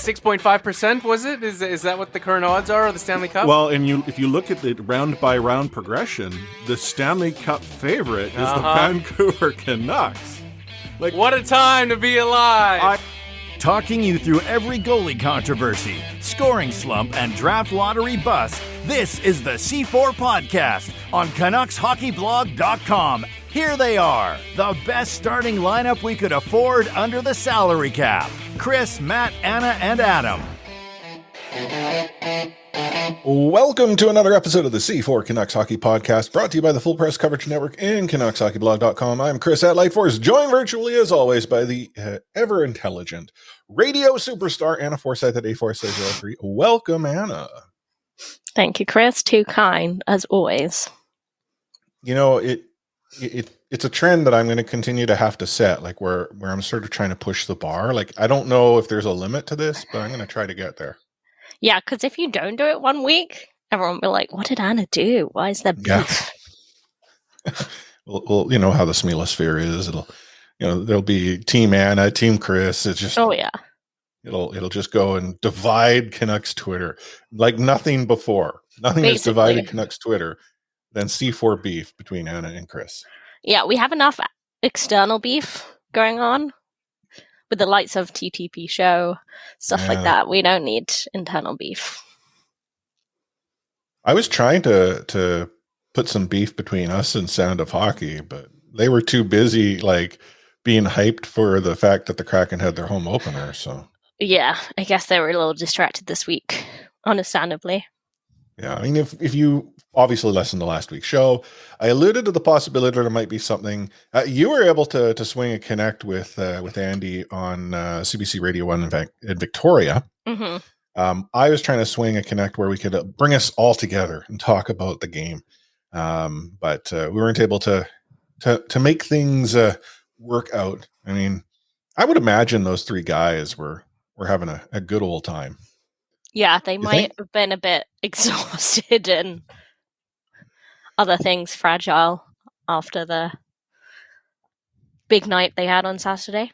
6.5%, was it? Is that what the current odds are of the Stanley Cup? Well, and if you look at the round-by-round progression, the Stanley Cup favorite is the Vancouver Canucks. Like, what a time to be alive! Talking you through every goalie controversy, scoring slump, and draft lottery bust, this is the C4 Podcast on CanucksHockeyBlog.com. Here they are, the best starting lineup we could afford under the salary cap. Chris, Matt, Anna, and Adam. Welcome to another episode of the C4 Canucks Hockey Podcast, brought to you by the Full Press Coverage Network and CanucksHockeyBlog.com. I'm Chris at Lightforce, joined virtually as always by the ever-intelligent radio superstar Anna Forsyth at A403. Welcome, Anna. Thank you, Chris. Too kind, as always. You know, it's a trend that I'm going to continue to have to set, like where I'm sort of trying to push the bar. Like, I don't know if there's a limit to this, but I'm going to try to get there. Yeah, because if you don't do it one week, everyone will be like, what did Anna do? Why is there beef? Yeah. well, you know how the Smealosphere is. There'll be Team Anna, Team Chris. It's just, yeah. It'll just go and divide Canucks Twitter like nothing before. Nothing has divided Canucks Twitter than C4 beef between Anna and Chris. Yeah, we have enough external beef going on with the lights of TTP show, stuff like that. We don't need internal beef. I was trying to put some beef between us and Sound of Hockey, but they were too busy like being hyped for the fact that the Kraken had their home opener. So yeah, I guess they were a little distracted this week, understandably. Yeah, I mean, if you obviously listened to last week's show, I alluded to the possibility there might be something. You were able to swing a connect with Andy on CBC Radio 1 in Victoria. Mm-hmm. I was trying to swing a connect where we could bring us all together and talk about the game, but we weren't able to make things work out. I mean, I would imagine those three guys were having a good old time. Yeah, they might have been a bit exhausted and other things fragile after the big night they had on Saturday.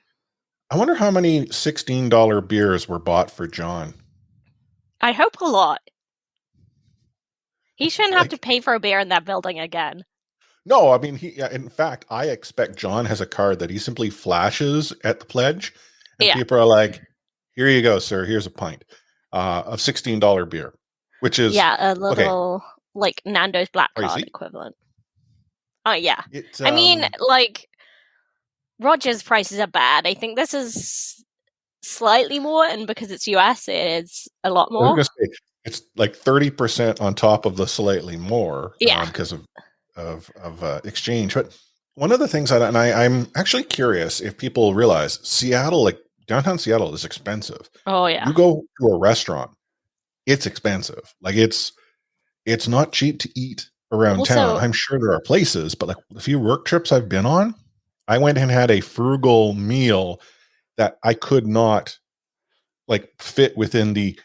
I wonder how many $16 beers were bought for John. I hope a lot. He shouldn't have to pay for a beer in that building again. No, I mean, in fact, I expect John has a card that he simply flashes at the pledge, and people are like, here you go, sir, here's a pint. Of $16 beer, which is a little like Nando's Black Card equivalent. Oh yeah, I mean, like Rogers' prices are bad. I think this is slightly more, and because it's US, it is a lot more. It's like 30% on top of the slightly more, because of exchange. But one of the things I'm actually curious if people realize Seattle, like downtown Seattle, is expensive. Oh yeah. You go to a restaurant, it's expensive. Like it's not cheap to eat around town. I'm sure there are places, but like the few work trips I've been on, I went and had a frugal meal that I could not like fit within the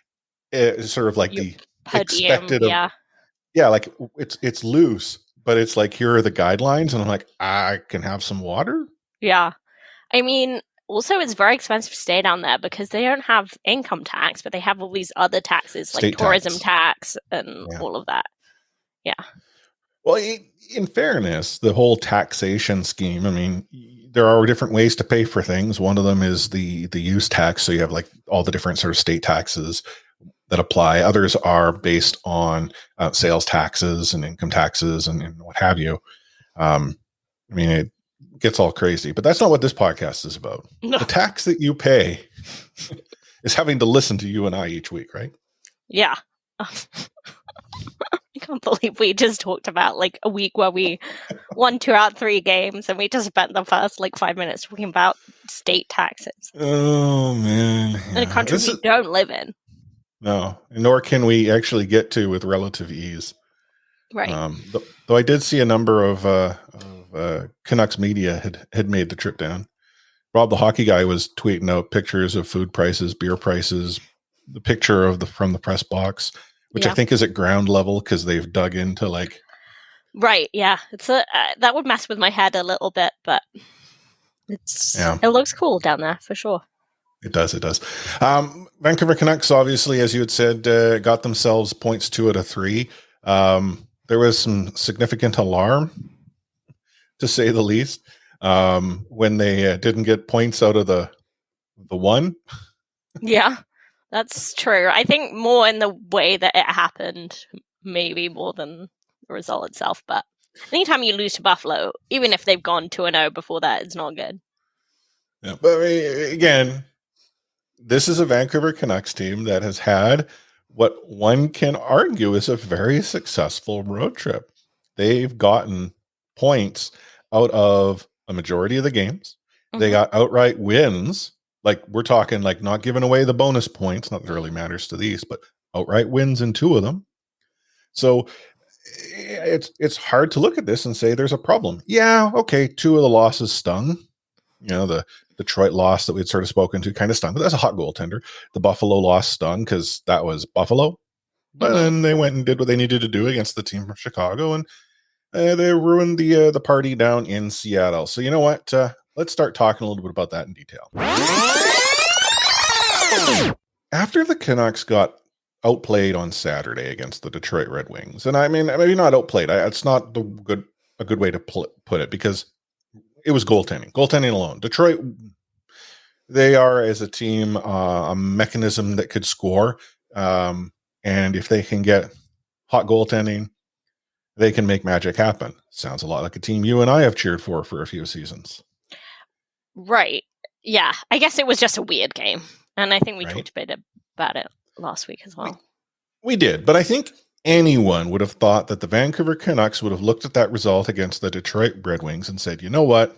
sort of like the expected. Like it's loose, but it's like, here are the guidelines. And I'm like, I can have some water. Yeah. I mean, also, it's very expensive to stay down there because they don't have income tax, but they have all these other taxes like state tourism tax and all of that. Yeah. Well, in fairness, the whole taxation scheme, I mean, there are different ways to pay for things. One of them is the use tax. So you have like all the different sort of state taxes that apply. Others are based on sales taxes and income taxes and what have you. I mean, it gets all crazy, but that's not what this podcast is about. No. The tax that you pay is having to listen to you and I each week, right? Yeah. I can't believe we just talked about like a week where we won 2 out of 3 games and we just spent the first like 5 minutes talking about state taxes. Oh man. In a country we don't live in. No, nor can we actually get to with relative ease. Right. Though I did see a number of Canucks media had made the trip down. Rob, the hockey guy, was tweeting out pictures of food prices, beer prices, the picture of from the press box, which I think is at ground level because they've dug into like. Right. Yeah. It's that would mess with my head a little bit, but it looks cool down there for sure. It does. Vancouver Canucks, obviously, as you had said, got themselves points 2 out of 3. There was some significant alarm, to say the least, when they didn't get points out of the one. Yeah, that's true. I think more in the way that it happened, maybe more than the result itself. But anytime you lose to Buffalo, even if they've gone 2-0 before that, it's not good. Yeah, but again, this is a Vancouver Canucks team that has had what one can argue is a very successful road trip. They've gotten points out of a majority of the games. Mm-hmm. They got outright wins. Like, we're talking like not giving away the bonus points. Not that it really matters to these, but outright wins in 2 of them. So it's hard to look at this and say there's a problem. Yeah, okay, 2 of the losses stung. You know, the Detroit loss that we had sort of spoken to kind of stung, but that's a hot goaltender. The Buffalo loss stung because that was Buffalo. But then they went and did what they needed to do against the team from Chicago, and they ruined the party down in Seattle. So you know what? Let's start talking a little bit about that in detail. After the Canucks got outplayed on Saturday against the Detroit Red Wings, and I mean, maybe not outplayed. It's not a good way to put it, because it was goaltending alone. Detroit, they are, as a team, a mechanism that could score. And if they can get hot goaltending, they can make magic happen. Sounds a lot like a team you and I have cheered for a few seasons. Right. Yeah. I guess it was just a weird game. And I think we talked a bit about it last week as well. We did. But I think anyone would have thought that the Vancouver Canucks would have looked at that result against the Detroit Red Wings and said, you know what?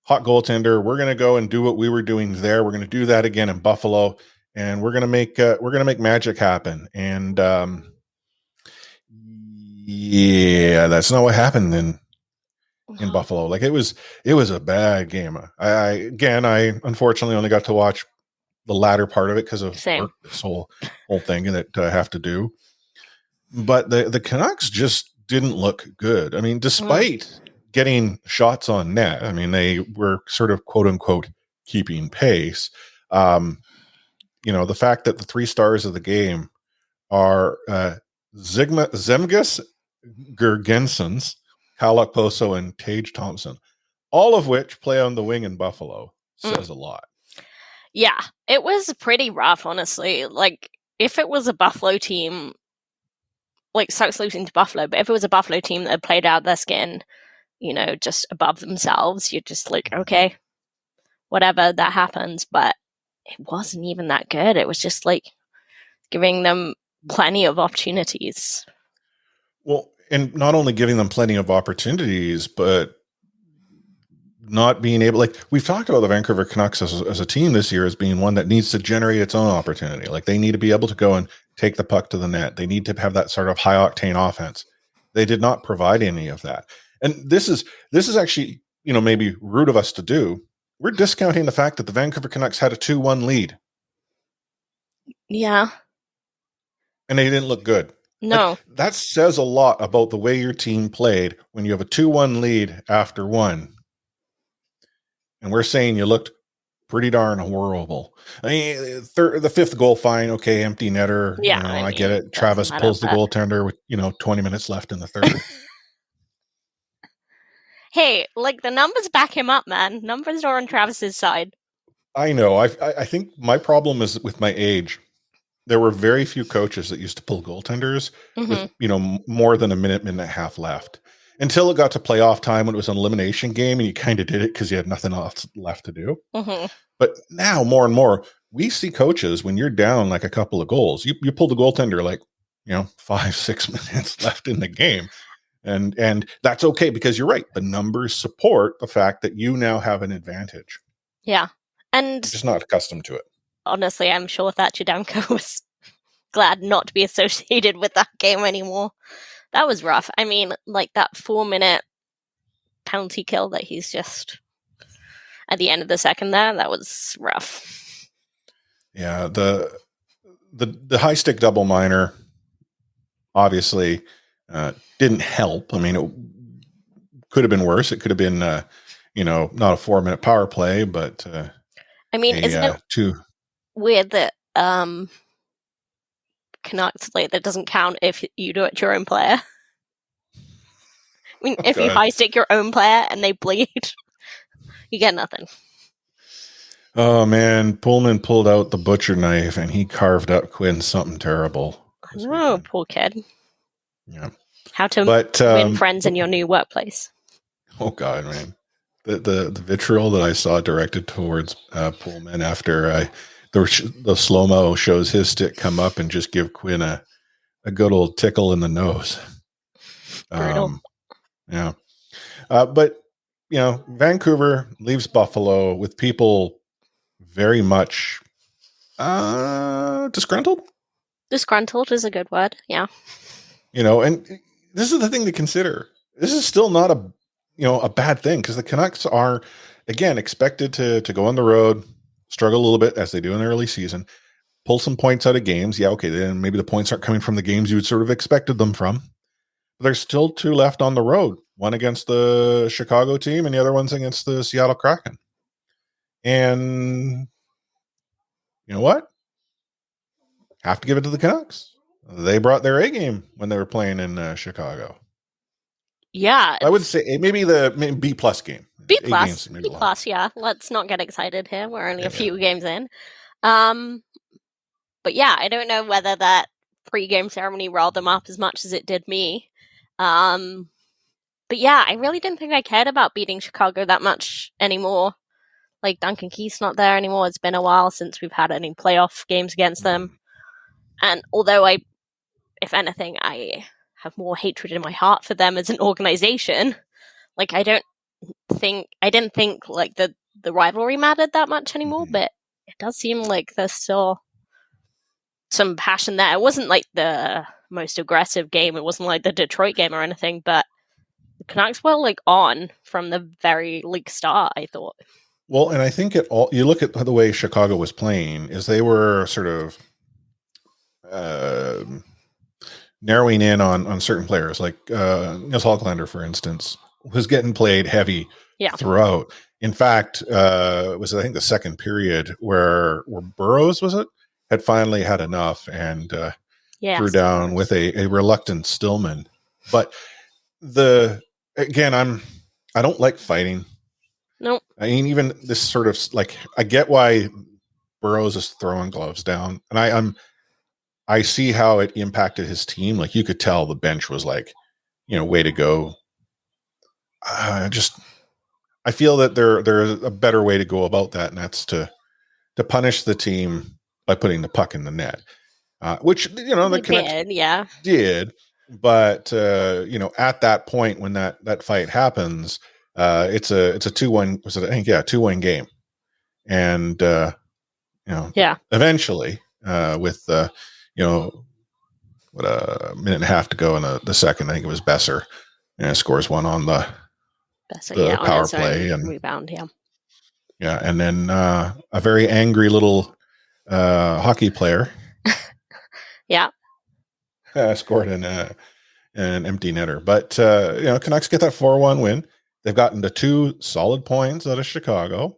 Hot goaltender, we're going to go and do what we were doing there. We're going to do that again in Buffalo, and we're going to make magic happen. And yeah, that's not what happened in Buffalo. Like, it was a bad game. I unfortunately only got to watch the latter part of it because of work, this whole thing that I have to do. But the Canucks just didn't look good. I mean, despite getting shots on net, I mean, they were sort of quote unquote keeping pace. You know, the fact that the 3 stars of the game are Zemgus Girgensons, Kyle Okposo, and Tage Thompson, all of which play on the wing in Buffalo, says a lot. Yeah, it was pretty rough, honestly. Like, if it was a Buffalo team, like, sucks losing to Buffalo, but if it was a Buffalo team that had played out their skin, you know, just above themselves, you're just like, okay, whatever, that happens. But it wasn't even that good. It was just like giving them plenty of opportunities. Well, and not only giving them plenty of opportunities, but not being able, like, we've talked about the Vancouver Canucks as a team this year as being one that needs to generate its own opportunity. Like, they need to be able to go and take the puck to the net. They need to have that sort of high octane offense. They did not provide any of that. And this is actually, you know, maybe rude of us to do. We're discounting the fact that the Vancouver Canucks had a 2-1 lead. Yeah. And they didn't look good. No. Like, that says a lot about the way your team played when you have a 2-1 lead after 1. And we're saying you looked pretty darn horrible. I mean, the 5th goal, fine, okay, empty netter. Yeah, you know, I get it. Travis pulls the goaltender with, 20 minutes left in the third. Hey, like, the numbers back him up, man. Numbers are on Travis's side. I know. I think my problem is with my age. There were very few coaches that used to pull goaltenders with, more than a minute and a half left. Until it got to playoff time when it was an elimination game and you kind of did it because you had nothing else left to do. Mm-hmm. But now more and more, we see coaches when you're down like a couple of goals, you pull the goaltender like, 5-6 minutes left in the game. And that's okay because you're right. The numbers support the fact that you now have an advantage. Yeah. And I'm just not accustomed to it. Honestly, I'm sure Thatcher Demko was glad not to be associated with that game anymore. That was rough. I mean, like, that 4-minute penalty kill that he's just at the end of the second there, that was rough. Yeah, the high stick double minor obviously didn't help. I mean, it could have been worse. It could have been, not a 4-minute power play, but I mean, isn't it weird that Canucks, like, that doesn't count if you do it to your own player? I mean, if you high stick your own player and they bleed, you get nothing. Oh man, Pullman pulled out the butcher knife and he carved up Quinn something terrible. Oh, poor kid. Yeah. How to win friends in your new workplace. Oh God, man. The vitriol that I saw directed towards Pullman after the slow-mo shows his stick come up and just give Quinn a good old tickle in the nose. Brutal. Yeah. But, Vancouver leaves Buffalo with people very much disgruntled. Disgruntled is a good word, yeah. And this is the thing to consider. This is still not a bad thing, because the Canucks are, again, expected to go on the road, struggle a little bit as they do in the early season, pull some points out of games. Yeah, okay, then maybe the points aren't coming from the games you would sort of expected them from. But there's still 2 left on the road, one against the Chicago team and the other one's against the Seattle Kraken. And you know what? Have to give it to the Canucks. They brought their A game when they were playing in Chicago. Yeah. I would say maybe B plus game. B plus, yeah. Let's not get excited here. We're only a few games in. But yeah, I don't know whether that pre-game ceremony riled them up as much as it did me. But yeah, I really didn't think I cared about beating Chicago that much anymore. Like, Duncan Keith's not there anymore. It's been a while since we've had any playoff games against them. And although if anything, I have more hatred in my heart for them as an organization, like, I didn't think like the rivalry mattered that much anymore, but it does seem like there's still some passion there. It wasn't like the most aggressive game. It wasn't like the Detroit game or anything, but the Canucks were like on from the very start, I thought. Well, and I think you look at the way Chicago was playing, is they were sort of narrowing in on certain players, like Nils Hoglander, for instance, was getting played heavy throughout. In fact, it was, I think, the second period where Burrows, had finally had enough and threw down with a reluctant Stillman. But I don't like fighting. Nope. I mean, even this sort of, like, I get why Burrows is throwing gloves down, and I see how it impacted his team. Like, you could tell the bench was like, way to go. I feel that there's a better way to go about that, and that's to punish the team by putting the puck in the net, which the Canucks did. But at that point when that fight happens, it's a 2-1. Was it? I think 2-1 game, and eventually with a minute and a half to go in the second, I think it was Besser, scores one on the power play and rebound, and then a very angry little hockey player scored an empty netter. But Canucks get that 4-1 win. They've gotten to 2 solid points out of Chicago.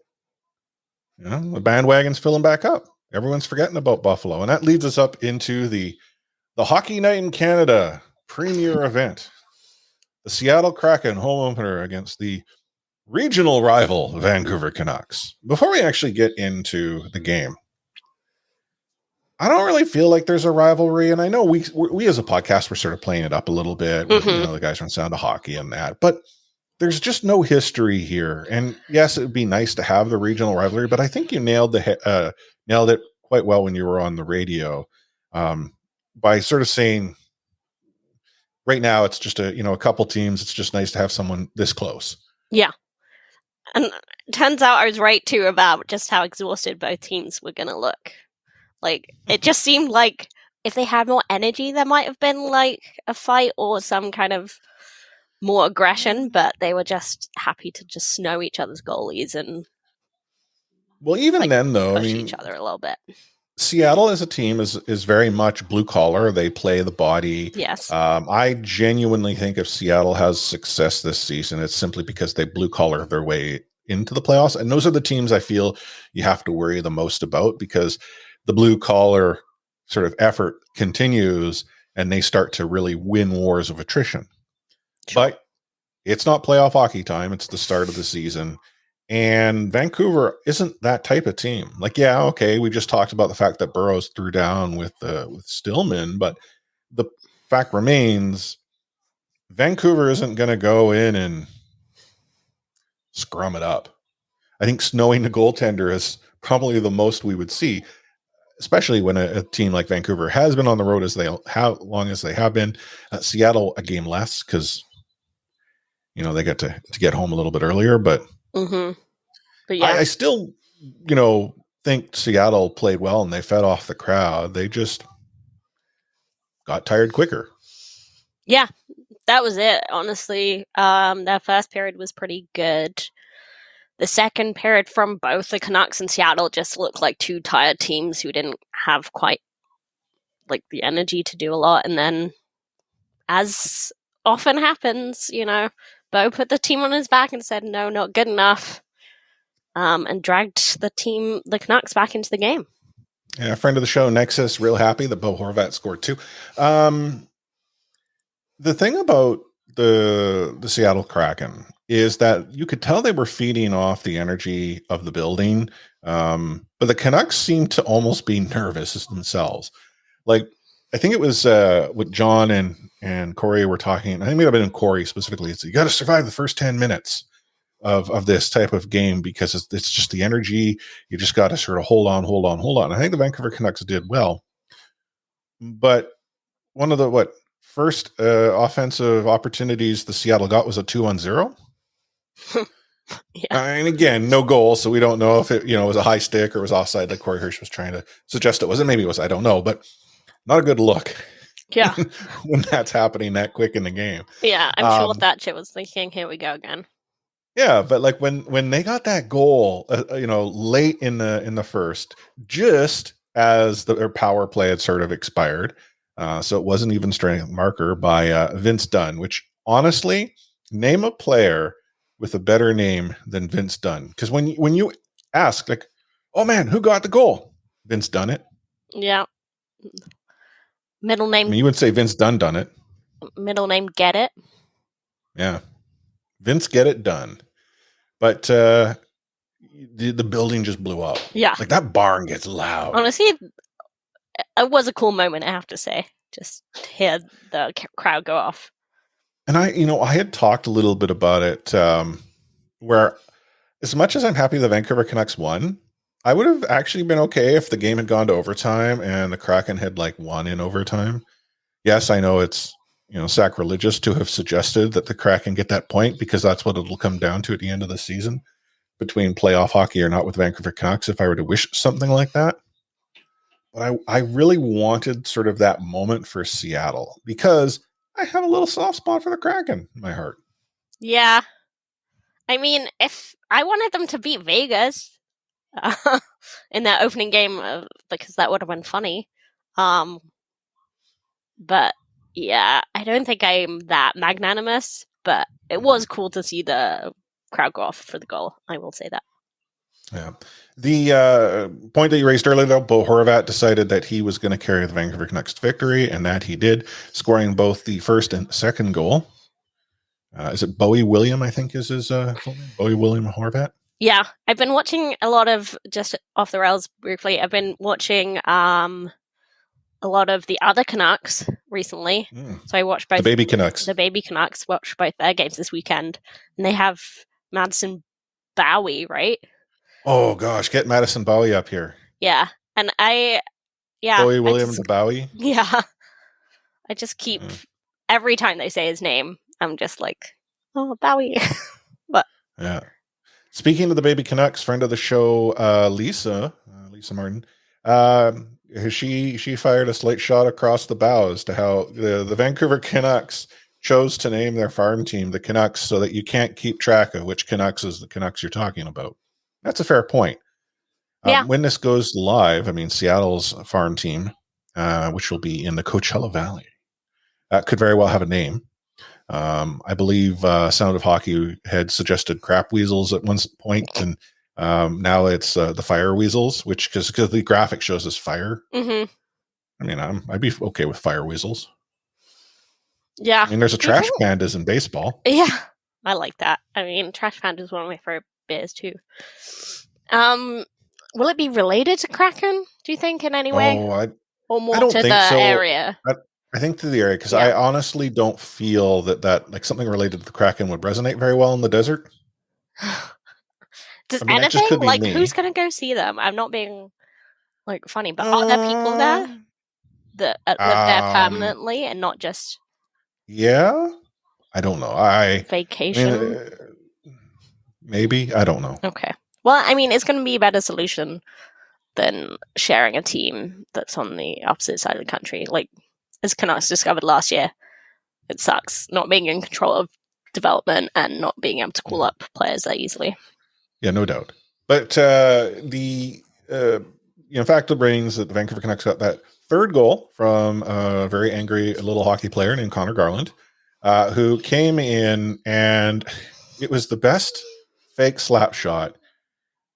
The bandwagon's filling back up. Everyone's forgetting about Buffalo, and that leads us up into the Hockey Night in Canada premier event, the Seattle Kraken home opener against the regional rival Vancouver Canucks. Before we actually get into the game, I don't really feel like there's a rivalry, and I know we as a podcast, we're sort of playing it up a little bit. The guys from Sound of Hockey and that, but there's just no history here. And yes, it would be nice to have the regional rivalry, but I think you nailed it quite well when you were on the radio, by sort of saying, right now it's just a couple teams. It's just nice to have someone this close. Yeah. And it turns out I was right too about just how exhausted both teams were going to look. Like, it just seemed like if they had more energy, there might have been like a fight or some kind of more aggression, but they were just happy to just snow each other's goalies and even then, though, push each other a little bit. Seattle as a team is very much blue collar. They play the body. Yes. I genuinely think if Seattle has success this season, it's simply because they blue collar their way into the playoffs. And those are the teams I feel you have to worry the most about, because the blue collar sort of effort continues and they start to really win wars of attrition. Sure. But it's not playoff hockey time. It's the start of the season. And Vancouver isn't that type of team. Like, yeah, okay, we just talked about the fact that Burrows threw down with Stillman, but the fact remains Vancouver isn't going to go in and scrum it up. I think snowing the goaltender is probably the most we would see, especially when a team like Vancouver has been on the road as long as they have been. Seattle, a game less, because they got to get home a little bit earlier. But, but yeah, I still, think Seattle played well and they fed off the crowd. They just got tired quicker. Yeah, that was it. Honestly, that first period was pretty good. The second period from both the Canucks and Seattle just looked like two tired teams who didn't have quite the energy to do a lot. And then, as often happens, Bo put the team on his back and said, no, not good enough, and dragged the Canucks back into the game. Yeah, a friend of the show, Nexus, real happy that Bo Horvat scored too. The thing about the Seattle Kraken is that you could tell they were feeding off the energy of the building, but the Canucks seemed to almost be nervous themselves. I think it was what John and Corey were talking. I think it may have been Corey specifically. It's you got to survive the first 10 minutes of this type of game, because it's just the energy. You just got to sort of hold on. I think the Vancouver Canucks did well, but one of the first offensive opportunities the Seattle got was a 2-on-0. Yeah. And again, no goal, so we don't know if it was a high stick or was offside, like Corey Hirsch was trying to suggest it wasn't. Maybe it was, I don't know, but not a good look. Yeah. When that's happening that quick in the game. Yeah, I'm sure Thatcher was thinking, here we go again. Yeah, but when they got that goal, late in the first, just as their power play had sort of expired, so it wasn't even strength marker by Vince Dunn, which honestly, name a player with a better name than Vince Dunn. Because when you ask, oh man, who got the goal? Vince Dunn it. Yeah. Middle name. I mean, you would say Vince Dunn done it. Middle name Get It. Yeah. Vince Get It Done. But the building just blew up. Yeah. That barn gets loud. Honestly, it was a cool moment, I have to say. Just to hear the crowd go off. And I had talked a little bit about it, where as much as I'm happy the Vancouver Canucks won, I would have actually been okay if the game had gone to overtime and the Kraken had won in overtime. Yes, I know it's, sacrilegious to have suggested that the Kraken get that point, because that's what it'll come down to at the end of the season, between playoff hockey or not with Vancouver Canucks, if I were to wish something like that. But I really wanted sort of that moment for Seattle, because I have a little soft spot for the Kraken in my heart. Yeah. I mean, if I wanted them to beat Vegas in that opening game, because that would have been funny. But yeah, I don't think I'm that magnanimous, but it was cool to see the crowd go off for the goal. I will say that. Yeah. The point that you raised earlier, though, Bo Horvat decided that he was going to carry the Vancouver Canucks to victory, and that he did, scoring both the first and second goal. Is it Bowie William, I think is his full name? Bowie William Horvat? Yeah. I've been watching a lot of, just off the rails briefly, I've been watching a lot of the other Canucks recently. So I watched both the baby Canucks. The baby Canucks, watched both their games this weekend. And they have Madison Bowie, right? Oh gosh, get Madison Bowie up here. Yeah. And Bowie Williams Bowie. Yeah. I just keep every time they say his name, I'm just like, oh, Bowie. But yeah. Speaking of the baby Canucks, friend of the show, Lisa Martin, she fired a slate shot across the bow as to how the Vancouver Canucks chose to name their farm team the Canucks, so that you can't keep track of which Canucks is the Canucks you're talking about. That's a fair point. Yeah. When this goes live, I mean, Seattle's farm team, which will be in the Coachella Valley, could very well have a name. I believe Sound of Hockey had suggested crap weasels at one point, and now it's the fire weasels, which because the graphic shows us fire. Mm-hmm. I mean, I'd be okay with fire weasels. Yeah. I mean, there's a trash pandas in baseball. Yeah, I like that. I mean, trash panda is one of my favorite beers too. Will it be related to Kraken? Do you think in any way? Or more I don't to think the so. area? I think to the area because I honestly don't feel that like something related to the Kraken would resonate very well in the desert. Does anything like who's gonna go see them? I'm not being like funny, but are there people there that live there permanently and not just? Yeah, I don't know. Vacation. Maybe I don't know. Okay. Well, I mean, it's going to be a better solution than sharing a team that's on the opposite side of the country. Like, as Canucks discovered last year, it sucks not being in control of development and not being able to call up players that easily. Yeah, no doubt. But the fact brings that the Vancouver Canucks got that third goal from a very angry little hockey player named Connor Garland, who came in, and it was the best fake slap shot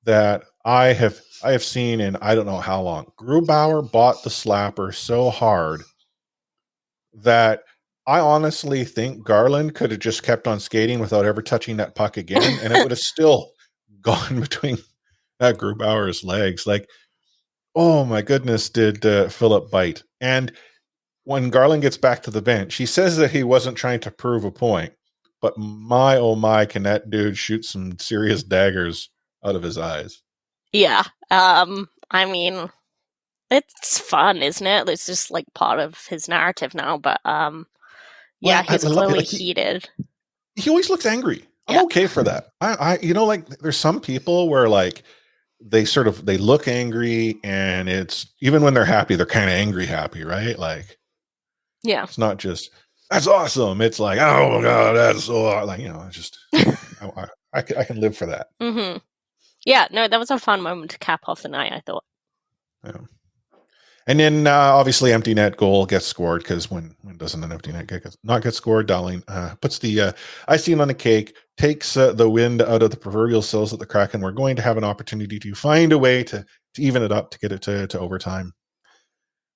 that I have seen in I don't know how long. Grubauer bought the slapper so hard that I honestly think Garland could have just kept on skating without ever touching that puck again, and it would have still gone between Grubauer's legs. Like, oh my goodness, did Philip bite. And when Garland gets back to the bench, he says that he wasn't trying to prove a point, but my, oh my, can that dude shoot some serious daggers out of his eyes. Yeah. I mean, it's fun, isn't it? It's just like part of his narrative now, but yeah, he's clearly heated. He always looks angry. I'm okay for that. I like there's some people where like they look angry, and it's even when they're happy, they're kind of angry happy, right? Like, yeah, it's not just that's awesome. It's like, oh my god, that's so like, just I can live for that. Mm-hmm. Yeah, no, that was a fun moment to cap off the night, I thought. Yeah. And then obviously empty net goal gets scored, because when doesn't an empty net not get scored? Dowling puts the icing on the cake, takes the wind out of the proverbial sails that the Kraken were going to have an opportunity to find a way to even it up, to get it to overtime.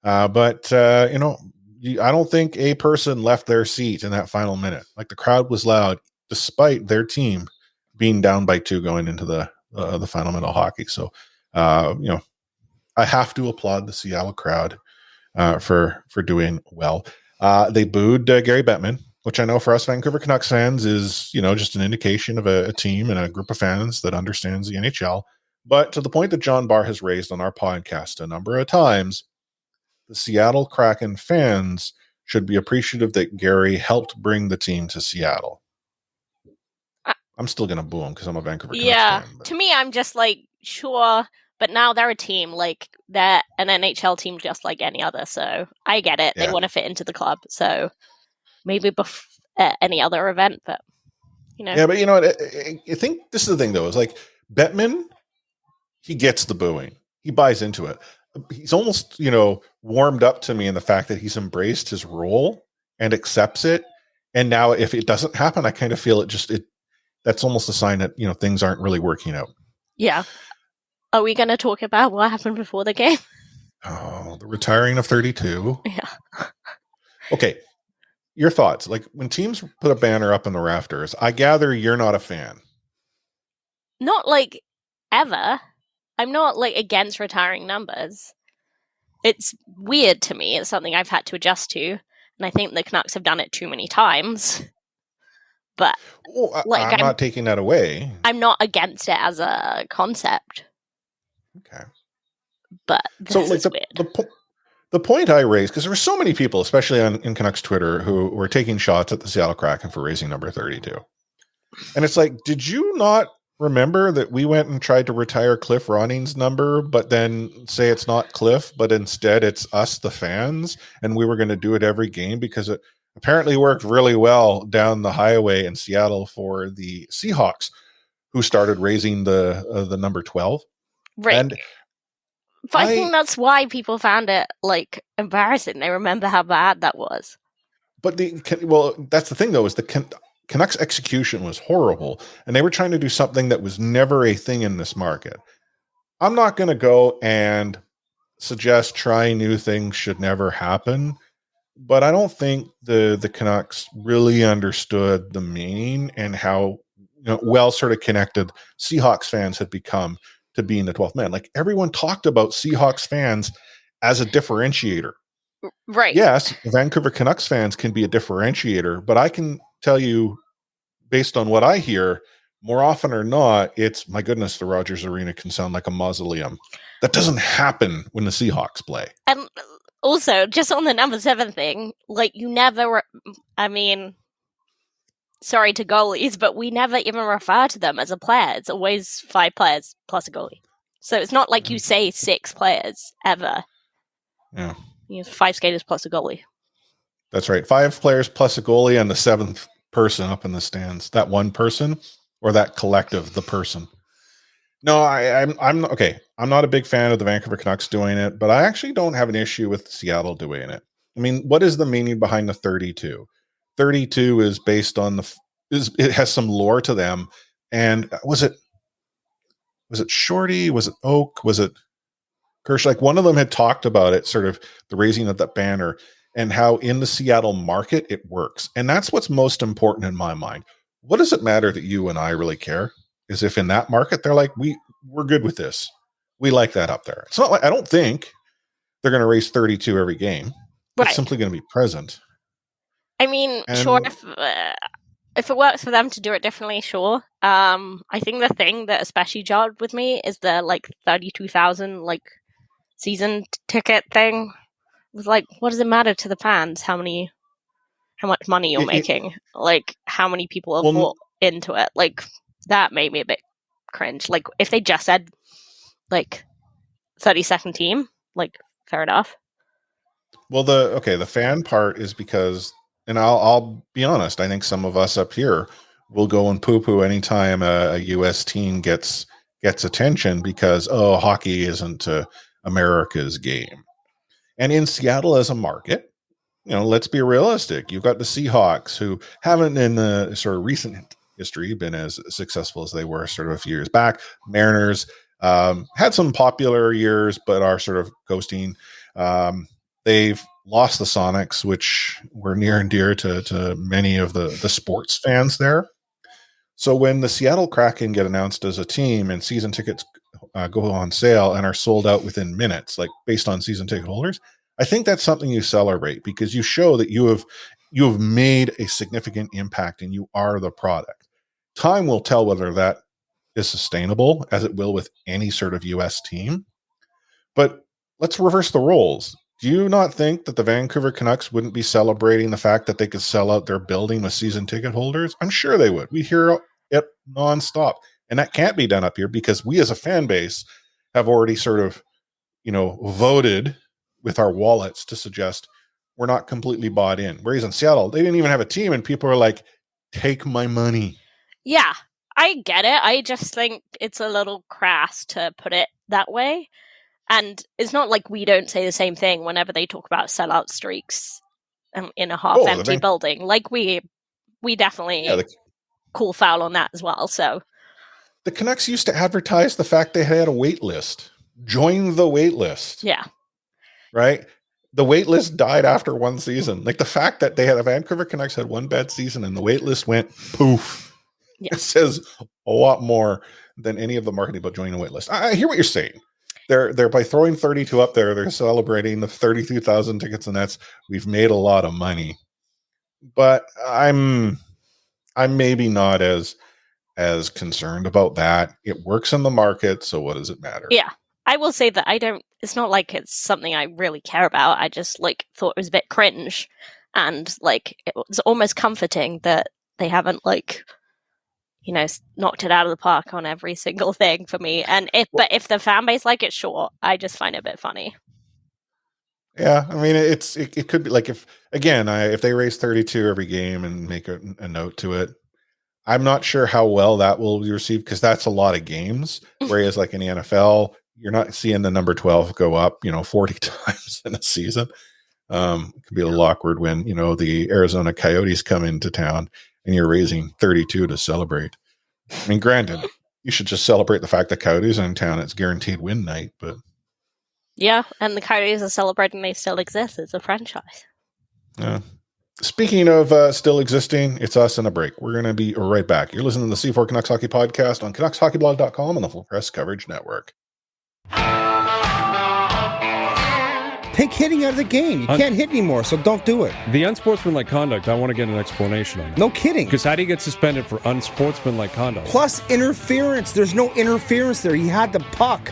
But I don't think a person left their seat in that final minute. Like, the crowd was loud despite their team being down by 2 going into the final minute of hockey. So I have to applaud the Seattle crowd for doing well. They booed Gary Bettman, which I know for us Vancouver Canucks fans is just an indication of a team and a group of fans that understands the NHL. But to the point that John Barr has raised on our podcast a number of times, the Seattle Kraken fans should be appreciative that Gary helped bring the team to Seattle. I'm still going to boo him because I'm a Vancouver Canucks fan. But to me, I'm just like, sure. But now they're a team, like they're an NHL team just like any other. So I get it. Yeah. They want to fit into the club. So maybe any other event, but Yeah, but you know what? I think this is the thing, though. Is like Bettman, he gets the booing. He buys into it. He's almost, warmed up to me in the fact that he's embraced his role and accepts it. And now if it doesn't happen, I kind of feel that's almost a sign that, things aren't really working out. Yeah. Are we going to talk about what happened before the game? Oh, the retiring of 32. Yeah. Okay. Your thoughts. Like, when teams put a banner up in the rafters, I gather you're not a fan. Not like ever. I'm not like against retiring numbers. It's weird to me. It's something I've had to adjust to. And I think the Canucks have done it too many times. But I'm not taking that away. I'm not against it as a concept. Okay. But this is weird. The point I raised, because there were so many people, especially in Canucks Twitter, who were taking shots at the Seattle Kraken for raising number 32. And it's like, did you not remember that we went and tried to retire Cliff Roning's number, but then say it's not Cliff, but instead it's us, the fans, and we were going to do it every game because it apparently worked really well down the highway in Seattle for the Seahawks, who started raising the number 12. Right. And but I think that's why people found it like embarrassing. They remember how bad that was. But that's the thing though, is the Canucks execution was horrible, and they were trying to do something that was never a thing in this market. I'm not going to go and suggest trying new things should never happen, but I don't think the Canucks really understood the meaning and how well sort of connected Seahawks fans had become to being the 12th man. Like, everyone talked about Seahawks fans as a differentiator. Right. Yes, Vancouver Canucks fans can be a differentiator, but I can tell you, based on what I hear, more often or not, it's, my goodness, the Rogers Arena can sound like a mausoleum. That doesn't happen when the Seahawks play. And also, just on the number 7 thing, like, you never, sorry to goalies, but we never even refer to them as a player. It's always 5 players plus a goalie. So it's not like you say 6 players ever. Yeah. You have 5 skaters plus a goalie. That's right. 5 players plus a goalie and the 7th person up in the stands. That one person, or that collective, the person. No, I'm okay. I'm not a big fan of the Vancouver Canucks doing it, but I actually don't have an issue with Seattle doing it. I mean, what is the meaning behind the 32? 32 is based on it has some lore to them. And was it Shorty? Was it Oak? Was it Kirsch? Like, one of them had talked about it, sort of the raising of that banner and how in the Seattle market it works. And that's what's most important in my mind. What does it matter that you and I really care? Is if in that market they're like, we're good with this. We like that up there. It's not like, I don't think they're going to raise 32 every game. Right. It's simply going to be present. I mean, sure, if it works for them to do it differently, sure. I think the thing that especially jarred with me is the, like, 32,000, like, season ticket thing. It was like, what does it matter to the fans how much money you're making? Like, how many people have bought into it? Like, that made me a bit cringe. Like, if they just said, like, 32nd team, like, fair enough. Well, the fan part is because, and I'll be honest, I think some of us up here will go and poo-poo anytime a U.S. team gets attention because, hockey isn't America's game. And in Seattle as a market, let's be realistic. You've got the Seahawks, who haven't in the sort of recent history been as successful as they were sort of a few years back. Mariners had some popular years, but are sort of ghosting. They've lost the Sonics, which were near and dear to many of the sports fans there. So when the Seattle Kraken get announced as a team and season tickets go on sale and are sold out within minutes, like based on season ticket holders, I think that's something you celebrate, because you show that you have made a significant impact and you are the product. Time will tell whether that is sustainable, as it will with any sort of U.S. team. But let's reverse the roles. Do you not think that the Vancouver Canucks wouldn't be celebrating the fact that they could sell out their building with season ticket holders? I'm sure they would. We hear it nonstop. And that can't be done up here because we as a fan base have already sort of, voted with our wallets to suggest we're not completely bought in. Whereas in Seattle, they didn't even have a team and people are like, take my money. Yeah, I get it. I just think it's a little crass to put it that way. And it's not like we don't say the same thing whenever they talk about sellout streaks in a half-empty building. Like, we definitely call foul on that as well. So the Canucks used to advertise the fact they had a wait list. Join the wait list. Yeah. Right? The wait list died after one season. Like, the fact that the Vancouver Canucks had one bad season and the wait list went poof. Yeah. It says a lot more than any of the marketing about joining a wait list. I hear what you're saying. They're by throwing 32 up there, they're celebrating the 32,000 tickets, and we've made a lot of money. But I'm maybe not as concerned about that. It works in the market, so what does it matter? Yeah. I will say that it's not like it's something I really care about. I just thought it was a bit cringe, and it was almost comforting that they haven't knocked it out of the park on every single thing for me. And if the fan base like it, sure. I just find it a bit funny. Yeah, I mean, it could be like if they raise 32 every game and make a note to it, I'm not sure how well that will be received, because that's a lot of games. Whereas like in the NFL, you're not seeing the number 12 go up, 40 times in a season. It can be a little awkward when, the Arizona Coyotes come into town and you're raising 32 to celebrate. I mean, granted, you should just celebrate the fact that Coyotes are in town. It's guaranteed win night, but... Yeah, and the Coyotes are celebrating they still exist as a franchise. Yeah. Speaking of still existing, it's us in a break. We're going to be right back. You're listening to the C4 Canucks Hockey Podcast on CanucksHockeyBlog.com and the Full Press Coverage Network. Take hitting out of the game. You can't hit anymore, so don't do it. The unsportsmanlike conduct, I want to get an explanation on that. No kidding. Because how do you get suspended for unsportsmanlike conduct? Plus interference. There's no interference there. He had the puck.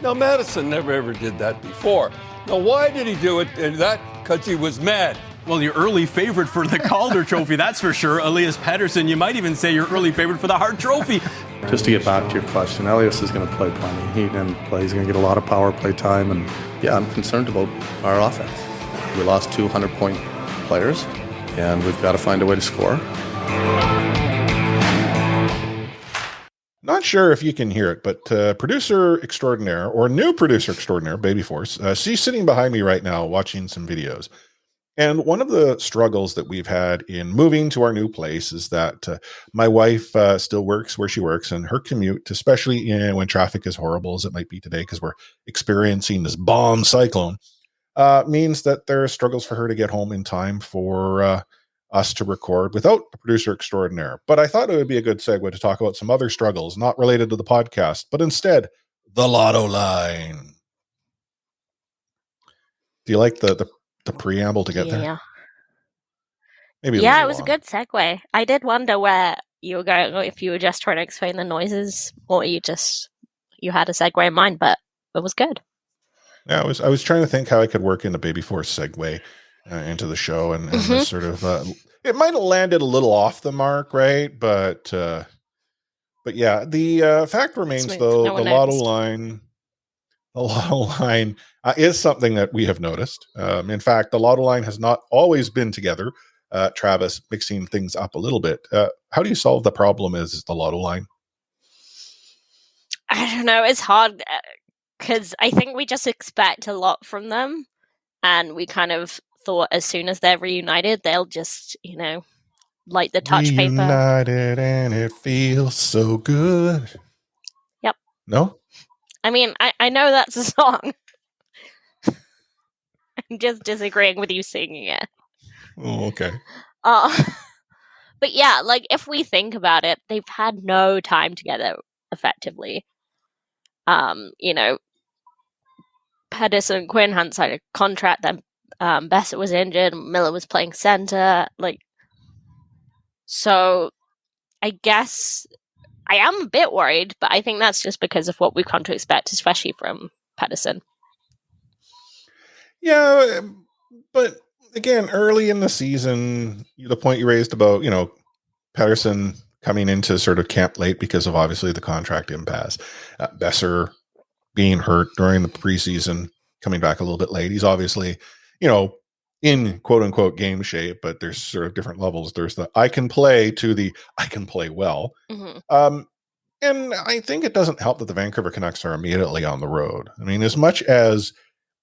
Now, Madison never ever did that before. Now, why did he do it? And that because he was mad. Well, your early favorite for the Calder Trophy, that's for sure. Elias Pettersson, you might even say your early favorite for the Hart Trophy. Just to get back to your question, Elias is going to play plenty. He didn't play. He's going to get a lot of power play time. And, yeah, I'm concerned about our offense. We lost 200-point players, and we've got to find a way to score. Not sure if you can hear it, but producer extraordinaire, or new producer extraordinaire, Baby Force, she's sitting behind me right now watching some videos. And one of the struggles that we've had in moving to our new place is that my wife still works where she works, and her commute, especially when traffic is horrible as it might be today because we're experiencing this bomb cyclone, means that there are struggles for her to get home in time for us to record without a producer extraordinaire. But I thought it would be a good segue to talk about some other struggles not related to the podcast, but instead the Lotto Line. Do you like the preamble to get there? Maybe it was a good segue. I did wonder where you were going, or if you were just trying to explain the noises, or you had a segue in mind, but it was good. Yeah, I was trying to think how I could work in a Baby Force segue into the show, and this sort of it might have landed a little off the mark, right? But yeah, the fact remains though, the Lotto Line. The Lotto Line is something that we have noticed. In fact, the Lotto Line has not always been together. Travis, mixing things up a little bit. How do you solve the problem as the Lotto Line? I don't know. It's hard because I think we just expect a lot from them. And we kind of thought as soon as they're reunited, they'll just, like the touch paper. Reunited and it feels so good. Yep. No? I mean, I know that's a song. I'm just disagreeing with you singing it. Oh, okay. But yeah, like if we think about it, they've had no time together effectively. Pedersen and Quinn hadn't signed a contract. Then Bessett was injured. Miller was playing center. So I guess I am a bit worried, but I think that's just because of what we've come to expect, especially from Pedersen. Yeah, but again, early in the season, the point you raised about, Pedersen coming into sort of camp late because of obviously the contract impasse. Besser being hurt during the preseason, coming back a little bit late. He's obviously, in quote unquote game shape, but there's sort of different levels. There's the I can play to the I can play well. Mm-hmm. And I think it doesn't help that the Vancouver Canucks are immediately on the road. I mean, as much as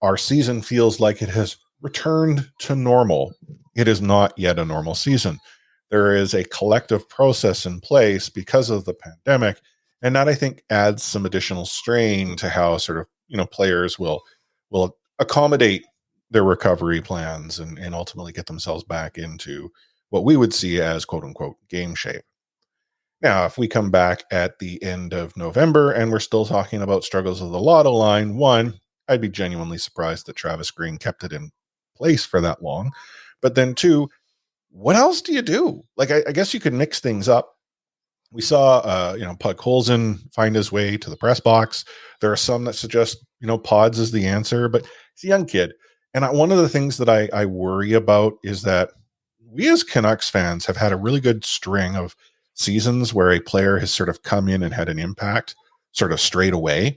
our season feels like it has returned to normal, it is not yet a normal season. There is a collective process in place because of the pandemic, and that I think adds some additional strain to how sort of, players will accommodate their recovery plans and ultimately get themselves back into what we would see as quote unquote game shape. Now, if we come back at the end of November and we're still talking about struggles of the Lotto Line, one, I'd be genuinely surprised that Travis Green kept it in place for that long. But then two, what else do you do? I guess you could mix things up. We saw, Puck Holzen find his way to the press box. There are some that suggest, Pods is the answer, but he's a young kid. And one of the things that I worry about is that we as Canucks fans have had a really good string of seasons where a player has sort of come in and had an impact sort of straight away.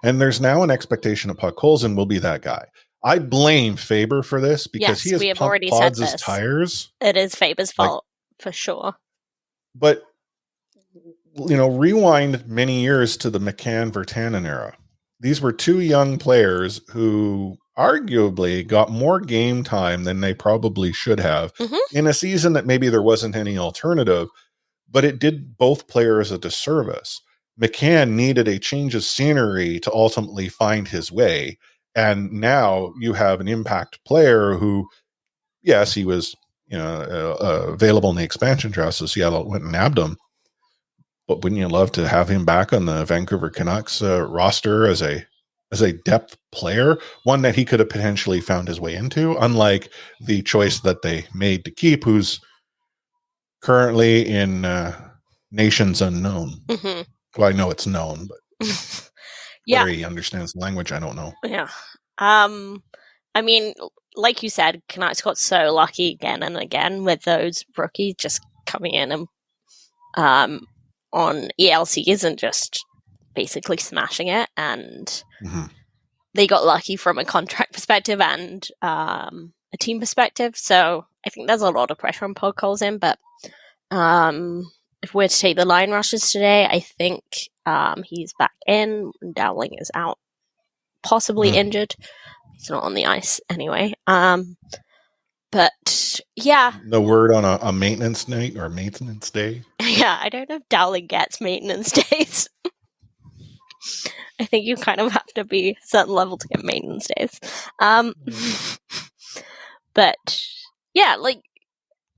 And there's now an expectation that Puck Holzen will be that guy. I blame Faber for this because he has pumped Pods' tires. It is Faber's fault, for sure. But, rewind many years to the McCann-Virtanen era. These were two young players who arguably got more game time than they probably should have in a season that maybe there wasn't any alternative, but it did both players a disservice. McCann needed a change of scenery to ultimately find his way. And now you have an impact player who, yes, he was available in the expansion draft, so Seattle went and nabbed him. But wouldn't you love to have him back on the Vancouver Canucks roster as a depth player, one that he could have potentially found his way into, unlike the choice that they made to keep, who's currently in nations unknown. Well, I know it's known, but whether he understands the language, I don't know. Yeah. I mean, like you said, Canucks got so lucky again and again with those rookies just coming in and on ELCs and just basically smashing it. And they got lucky from a contract perspective and a team perspective. So I think there's a lot of pressure on Podkolzin, but if we're to take the line rushes today, I think he's back in. Dowling is out, possibly injured. He's not on the ice anyway. But yeah. No word on a maintenance night or maintenance day? Yeah, I don't know if Dowling gets maintenance days. I think you kind of have to be a certain level to get maintenance days. But yeah, like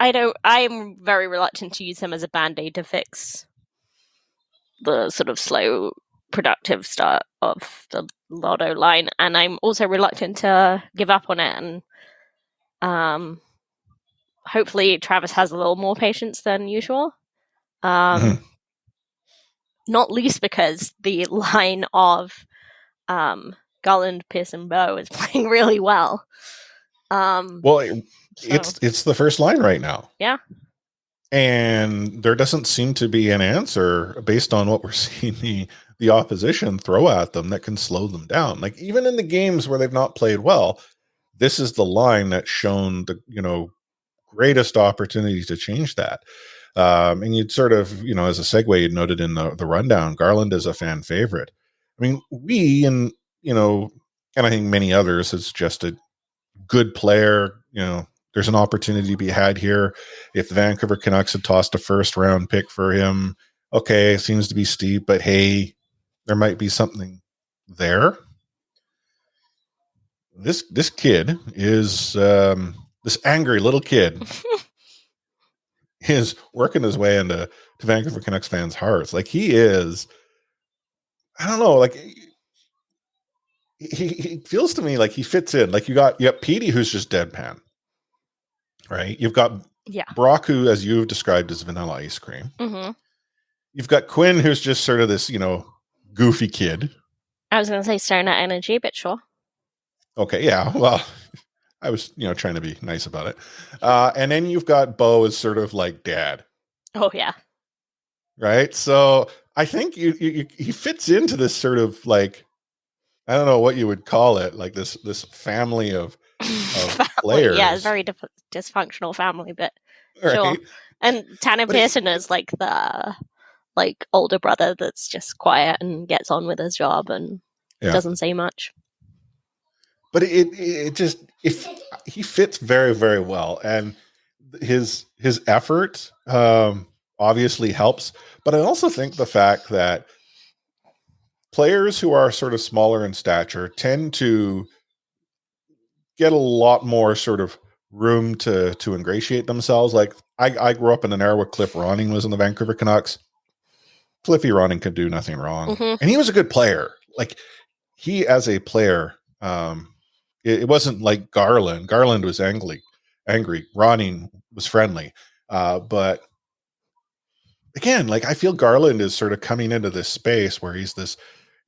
I'm very reluctant to use him as a band-aid to fix the sort of slow, productive start of the Lotto line, and I'm also reluctant to give up on it. And hopefully, Travis has a little more patience than usual. Not least because the line of Garland, Pearson, Bow is playing really well. It's the first line right now. Yeah. And there doesn't seem to be an answer based on what we're seeing the opposition throw at them that can slow them down. Like even in the games where they've not played well, this is the line that's shown the, greatest opportunity to change that. And you'd sort of, as a segue, you noted in the rundown, Garland is a fan favorite. I mean, and I think many others have suggested good player, there's an opportunity to be had here. If the Vancouver Canucks had tossed a first round pick for him, okay, it seems to be steep, but hey, there might be something there. This kid is this angry little kid is working his way into Vancouver Canucks fans' hearts. Like he is, I don't know, like he feels to me like he fits in. Like you got Petey, who's just deadpan, right? You've got Brock, who, as you've described, is vanilla ice cream. You've got Quinn, who's just sort of this, goofy kid. I was going to say stoner energy, but sure. Okay, yeah. Well, I was, trying to be nice about it. And then you've got Bo as sort of like dad. Oh, yeah. Right? So I think he fits into this sort of like, I don't know what you would call it, like this family of players. Yeah, it's a very dysfunctional family, but right? Sure. And Tanner Pearson is like the older brother that's just quiet and gets on with his job and doesn't say much. But it just, if he fits very, very well, and his effort obviously helps. But I also think the fact that players who are sort of smaller in stature tend to get a lot more sort of room to ingratiate themselves. Like I grew up in an era where Cliff Ronning was in the Vancouver Canucks. Cliffy Ronning could do nothing wrong. And he was a good player. Like he, as a player, it wasn't like Garland. Garland was angry. Ronning was friendly. But again, like I feel Garland is sort of coming into this space where he's this,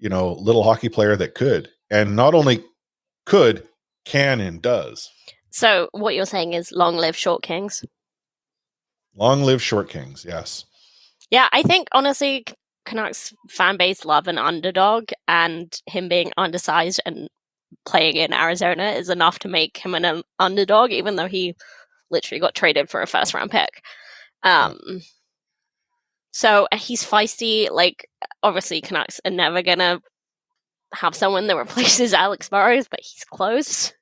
little hockey player that could, and not only could, can and does. So what you're saying is long live short kings. Long live short kings. Yes. Yeah, I think honestly, Canucks fan base love an underdog, and him being undersized and playing in Arizona is enough to make him an underdog, even though he literally got traded for a first round pick. So he's feisty. Like obviously, Canucks are never gonna have someone that replaces Alex Burrows, but he's close.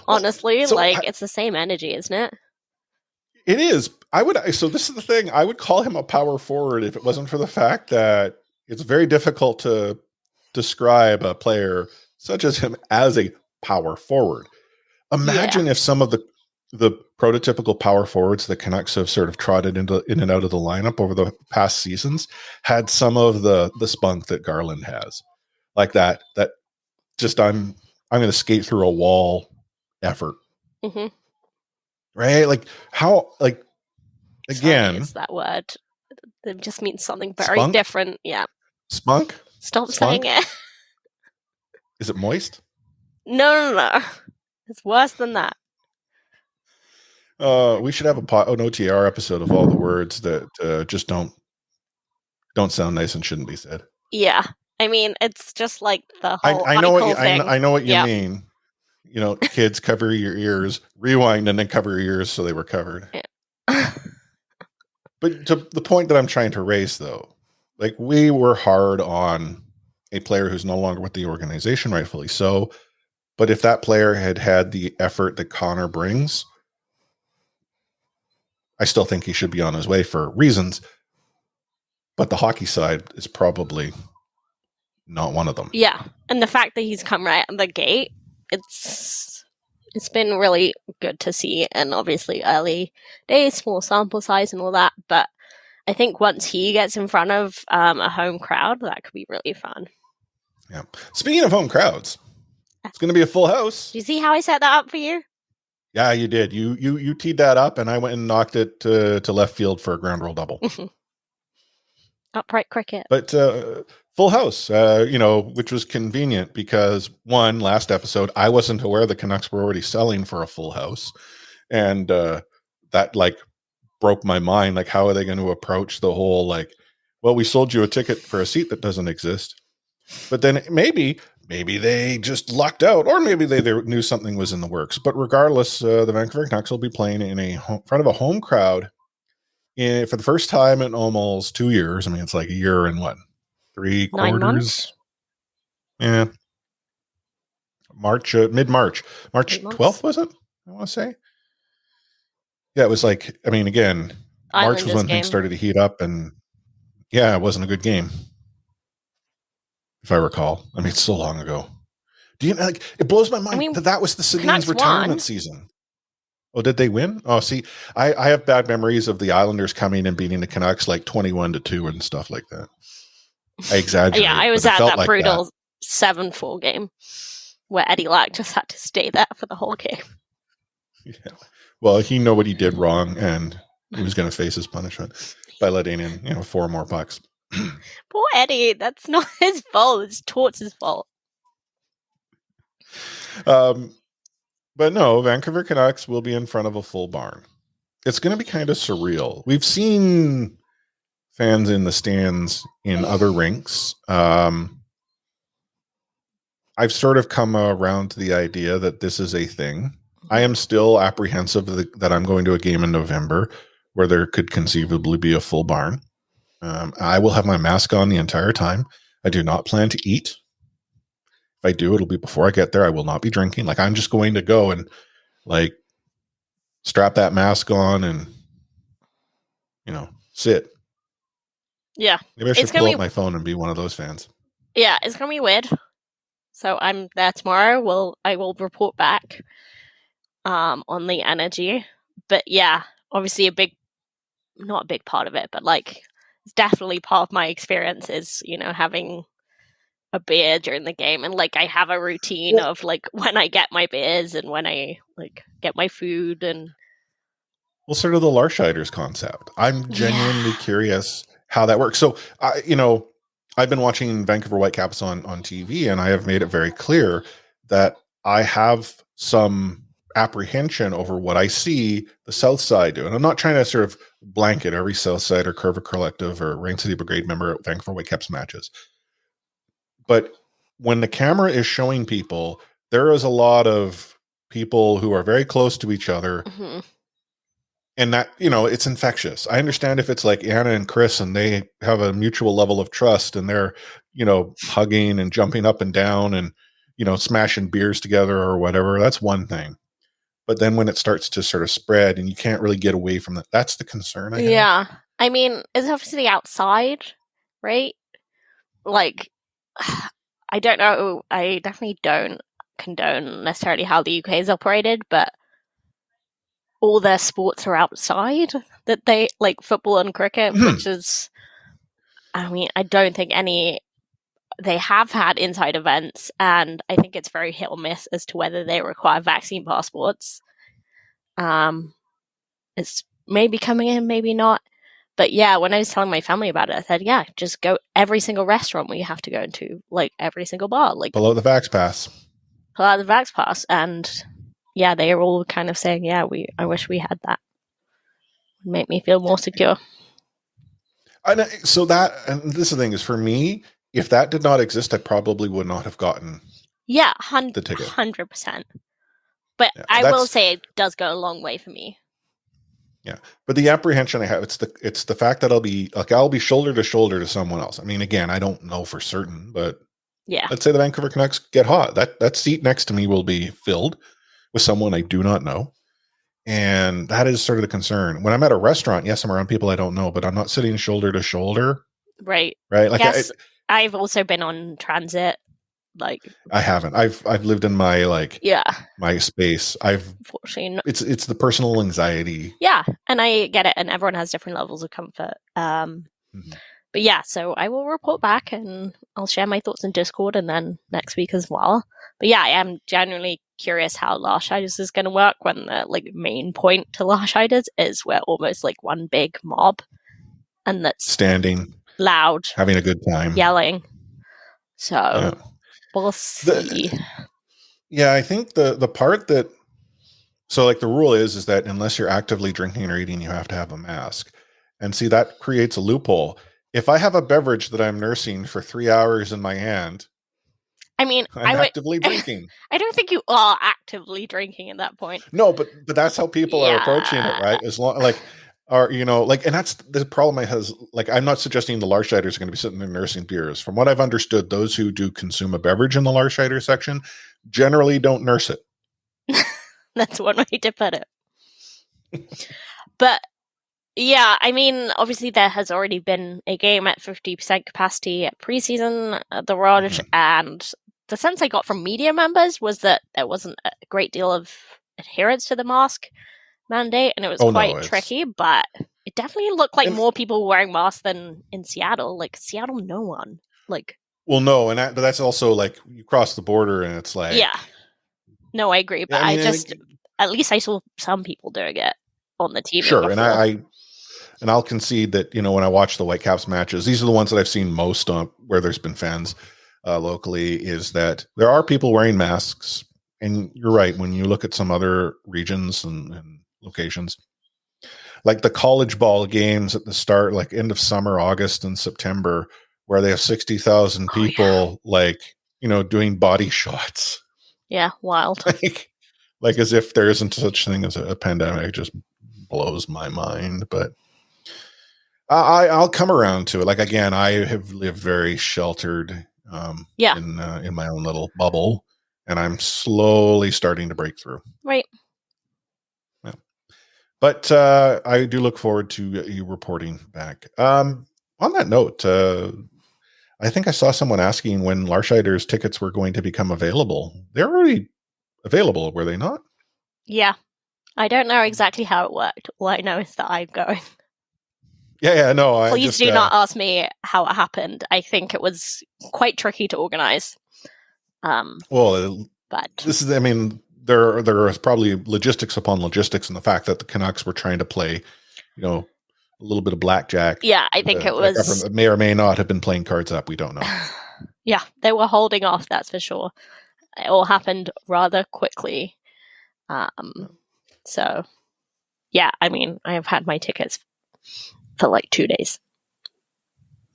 Honestly, it's the same energy, isn't it? It is. So this is the thing. I would call him a power forward if it wasn't for the fact that it's very difficult to describe a player such as him as a power forward. Imagine if some of the prototypical power forwards the Canucks have sort of trotted in and out of the lineup over the past seasons had some of the spunk that Garland has, like that just I'm going to skate through a wall effort, right? Like how, like again, it's that word. It just means something very different. Yeah, spunk. Stop saying it. Is it moist? No. It's worse than that. We should have an OTR episode of all the words that just don't sound nice and shouldn't be said. Yeah, I mean, it's just like the whole. I know what you mean. Kids, cover your ears, rewind, and then cover your ears so they were covered. Yeah. But to the point that I'm trying to raise, though, like we were hard on a player who's no longer with the organization, rightfully so. But if that player had the effort that Connor brings, I still think he should be on his way for reasons. But the hockey side is probably not one of them. Yeah. And the fact that he's come right at the gate, it's been really good to see. And obviously early days, small sample size and all that. But I think once he gets in front of a home crowd, that could be really fun. Yeah. Speaking of home crowds, it's going to be a full house. Do you see how I set that up for you? Yeah, you did. You teed that up, and I went and knocked it to left field for a ground roll double. Upright cricket. But full house, which was convenient because last episode, I wasn't aware the Canucks were already selling for a full house. And that broke my mind. Like, how are they going to approach the whole, we sold you a ticket for a seat that doesn't exist. But then maybe they just lucked out, or maybe they knew something was in the works. But regardless, the Vancouver Canucks will be playing in front of a home crowd for the first time in almost 2 years. I mean, it's like a year and 3 quarters? 9 months? Yeah. Mid-March. March 12th, was it? I want to say. Yeah, it was again, March was when things started to heat up, and yeah, it wasn't a good game. If I recall. I mean, it's so long ago. Do you it blows my mind that was the Sedin's retirement season. Oh, did they win? Oh, see, I have bad memories of the Islanders coming and beating the Canucks 21-2 and stuff like that. I exaggerate. Yeah, I was at that brutal 7-4 game where Eddie Lack just had to stay there for the whole game. Yeah. Well, he knew what he did wrong, and he was going to face his punishment by letting in 4 more pucks. Poor Eddie, that's not his fault. It's Torts' fault. But no, Vancouver Canucks will be in front of a full barn. It's going to be kind of surreal. We've seen fans in the stands in other rinks. I've sort of come around to the idea that this is a thing. I am still apprehensive that I'm going to a game in November where there could conceivably be a full barn. I will have my mask on the entire time. I do not plan to eat. If I do, it'll be before I get there. I will not be drinking. I'm just going to go and strap that mask on and, sit. Yeah. Maybe I should pull up my phone and be one of those fans. Yeah, it's going to be weird. So I'm there tomorrow. I will report back on the energy. But yeah, obviously not a big part of it, but it's definitely part of my experience is, having a beer during the game. And I have a routine of when I get my beers and when I get my food and. Well, sort of the Larscheiders concept. I'm genuinely curious how that works. So, I've been watching Vancouver Whitecaps on TV, and I have made it very clear that I have some apprehension over what I see the South Side do. And I'm not trying to sort of blanket every South Side or Curva Collective or Rain City Brigade member at Vancouver Whitecaps matches. But when the camera is showing people, there is a lot of people who are very close to each other And that, it's infectious. I understand if it's like Anna and Chris and they have a mutual level of trust and they're, hugging and jumping up and down and, smashing beers together or whatever. That's one thing. But then when it starts to sort of spread and you can't really get away from that, that's the concern I have. Yeah. I mean, it's obviously outside, right? Like, I don't know. I definitely don't condone necessarily how the UK is operated, but all their sports are outside that they like football and cricket, which is, I mean, I don't think they have had inside events, and I think it's very hit or miss as to whether they require vaccine passports. It's maybe coming in, maybe not. But yeah, when I was telling my family about it, I said, yeah, just go every single restaurant where you have to go into, like every single bar. Like, pull out the Vax Pass. Pull out the Vax Pass. And yeah, they are all kind of saying, yeah, I wish we had that. It would make me feel more secure. And so and this is the thing is, for me, if that did not exist, I probably would not have gotten the ticket. 100%. But yeah, I will say it does go a long way for me. Yeah, but the apprehension I have, it's the fact that I'll be shoulder to shoulder to someone else. I mean, again, I don't know for certain, but yeah, let's say the Vancouver Canucks get hot. That seat next to me will be filled with someone I do not know, and that is sort of the concern. When I'm at a restaurant, yes, I'm around people I don't know, but I'm not sitting shoulder to shoulder. Right. Right. Like, yes, I've also been on transit. Like, I haven't. I've lived in my my space. Unfortunately, it's the personal anxiety. Yeah, and I get it, and everyone has different levels of comfort. But yeah, so I will report back, and I'll share my thoughts in Discord, and then next week as well. But yeah, I am genuinely curious how Larshiders is going to work when the main point to Larshiders is we're almost like one big mob, and that's standing, loud, having a good time, yelling. So. Yeah. We'll see. I think the part that, so the rule is that unless you're actively drinking or eating, you have to have a mask. And see, that creates a loophole. If I have a beverage that I'm nursing for 3 hours in my hand, I mean, I'm actively drinking. I don't think you are actively drinking at that point. No, but that's how people are approaching it, right? As long and that's the problem I has. I'm not suggesting the Larshiders are going to be sitting there nursing beers. From what I've understood, those who do consume a beverage in the Larshider section generally don't nurse it. That's one way to put it. But yeah, I mean, obviously there has already been a game at 50% capacity at preseason at the Raj, and the sense I got from media members was that there wasn't a great deal of adherence to the mask mandate, and it was quite tricky, but it definitely looked like more people were wearing masks than in Seattle. Seattle, no one. No, and that's also you cross the border and it's no, I agree, but at least I saw some people doing it on the TV. Sure, before. and I'll concede that when I watch the Whitecaps matches, these are the ones that I've seen most on where there's been fans locally. Is that there are people wearing masks, and you're right when you look at some other regions and locations, like the college ball games at the start, end of summer, August and September, where they have 60,000 people, doing body shots. Yeah, wild. As if there isn't such thing as a pandemic. It just blows my mind. But I'll come around to it. Again, I have lived very sheltered in my own little bubble, and I'm slowly starting to break through. Right. But I do look forward to you reporting back. On that note, I think I saw someone asking when Larshiders tickets were going to become available. They're already available, were they not? Yeah. I don't know exactly how it worked. All I know is that I'm going. No. Please do not ask me how it happened. I think it was quite tricky to organize. But this is, there is probably logistics upon logistics, and the fact that the Canucks were trying to play, a little bit of blackjack. Yeah, I think it was. May or may not have been playing cards up. We don't know. Yeah, they were holding off. That's for sure. It all happened rather quickly. So, yeah, I have had my tickets for 2 days.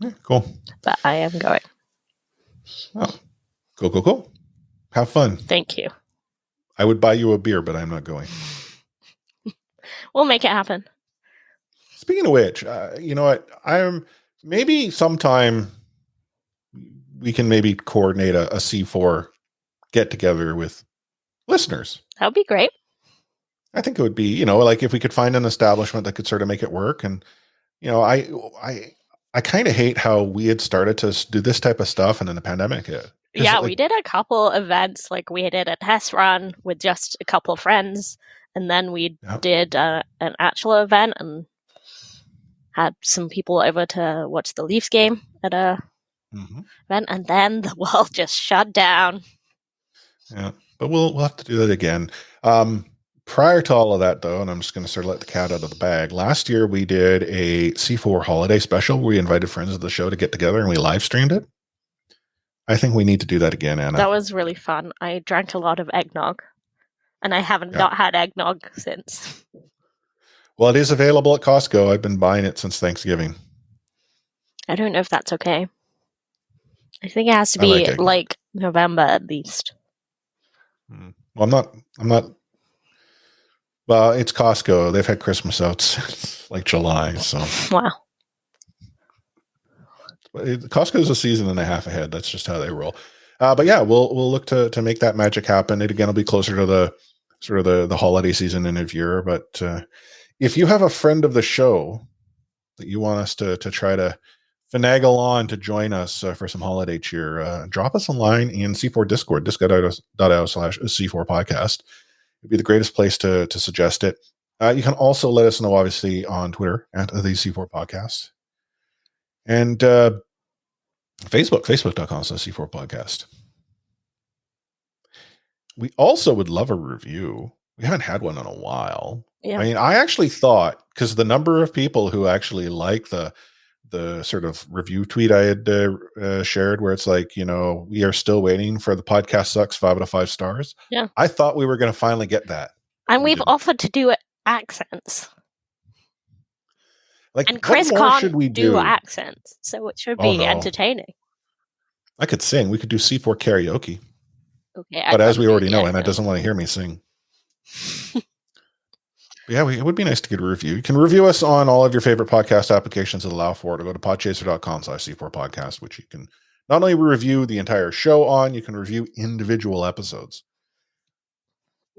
Yeah, cool. But I am going. Oh, cool. Have fun. Thank you. I would buy you a beer, but I'm not going. We'll make it happen. Speaking of which, you know what? Maybe sometime we can maybe coordinate a C4 get together with listeners. That would be great. I think it would be, like if we could find an establishment that could sort of make it work. And, I kind of hate how we had started to do this type of stuff and then the pandemic hit. Yeah, we did a couple events. Like we did a test run with just a couple of friends. And then we did an actual event and had some people over to watch the Leafs game at a event. And then the world just shut down. Yeah, but we'll have to do that again. Prior to all of that, though, and I'm just going to sort of let the cat out of the bag, last year we did a C4 holiday special where we invited friends of the show to get together and we live streamed it. I think we need to do that again, Anna. That was really fun. I drank a lot of eggnog, and I haven't not had eggnog since. Well, it is available at Costco. I've been buying it since Thanksgiving. I don't know if that's okay. I think it has to be like November at least. Well, I'm not. Well, it's Costco. They've had Christmas out since like July. So wow. Costco's a season and a half ahead. That's just how they roll. But yeah, we'll look to make that magic happen. It again will be closer to the sort of the holiday season in a year. But if you have a friend of the show that you want us to try to finagle on to join us for some holiday cheer, drop us a line in C4 Discord, discord.io/C4 podcast. It'd be the greatest place to suggest it. You can also let us know, obviously, on Twitter at the C4 podcast. And facebook.com/C4 podcast. We also would love a review. We haven't had one in a while. Yeah. I mean, I actually thought, because the number of people who actually like the sort of review tweet I had shared where it's like, we are still waiting for the podcast sucks 5 out of 5 stars. Yeah. I thought we were going to finally get that. And we've offered to do accents. And Chris can't do accents, so it should be entertaining. I could sing. We could do C4 karaoke. Okay. But as we already know, Anna doesn't want to hear me sing. Yeah, it would be nice to get a review. You can review us on all of your favorite podcast applications that allow for it. Go to podchaser.com/C4 podcast, which you can not only review the entire show on, you can review individual episodes.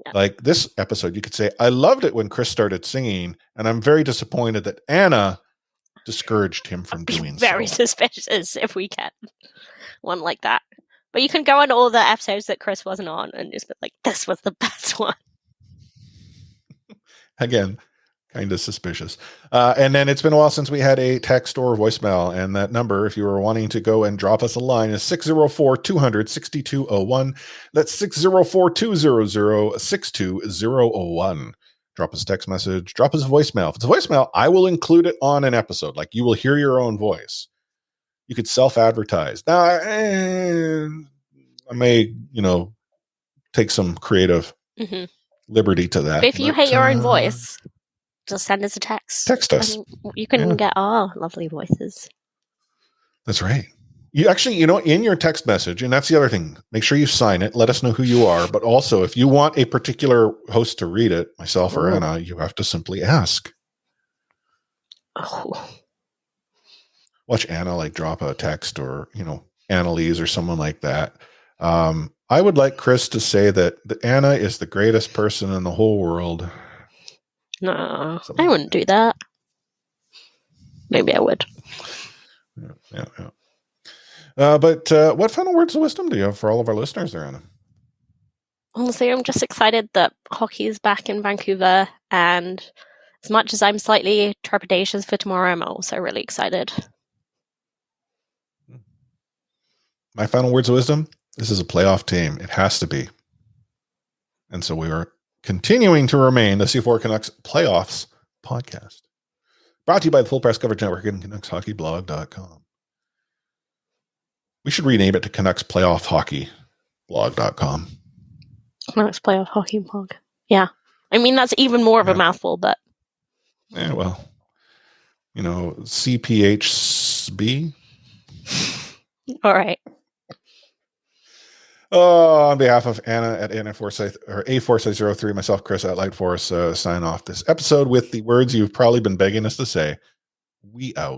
Yeah. Like this episode, you could say, I loved it when Chris started singing, and I'm very disappointed that Anna discouraged him from doing very suspicious if we get one like that. But you can go on all the episodes that Chris wasn't on and just be like, this was the best one. Again, kind of suspicious. And then it's been a while since we had a text or voicemail. And that number, if you were wanting to go and drop us a line, is 604-200-6201. That's 604-200-62001. Drop us a text message. Drop us a voicemail. If it's a voicemail, I will include it on an episode. Like you will hear your own voice. You could self-advertise. Now, I may, take some creative liberty to that. But if you hate your own voice, just send us a text. Text us. You can get our lovely voices. That's right. You actually, in your text message, and that's the other thing, make sure you sign it. Let us know who you are. But also, if you want a particular host to read it, myself or Anna, you have to simply ask. Oh. Watch Anna drop a text or, Annalise or someone like that. I would like Chris to say that Anna is the greatest person in the whole world. No, I wouldn't do that. Maybe I would. Yeah. But what final words of wisdom do you have for all of our listeners there, Anna? Honestly, I'm just excited that hockey is back in Vancouver. And as much as I'm slightly trepidatious for tomorrow, I'm also really excited. My final words of wisdom? This is a playoff team. It has to be. And so we are continuing to remain the C4 Canucks Playoffs podcast. Brought to you by the Full Press Coverage Network and CanucksHockeyBlog.com. We should rename it to Canucks Playoff Hockey Blog.com. Canucks Playoff Hockey Blog. Yeah. I mean, that's even more of a mouthful, but. Yeah, well, CPHB. All right. On behalf of Anna at Anna Forsyth or A Forsyth 03, myself, Chris at Light Force, sign off this episode with the words you've probably been begging us to say. We out.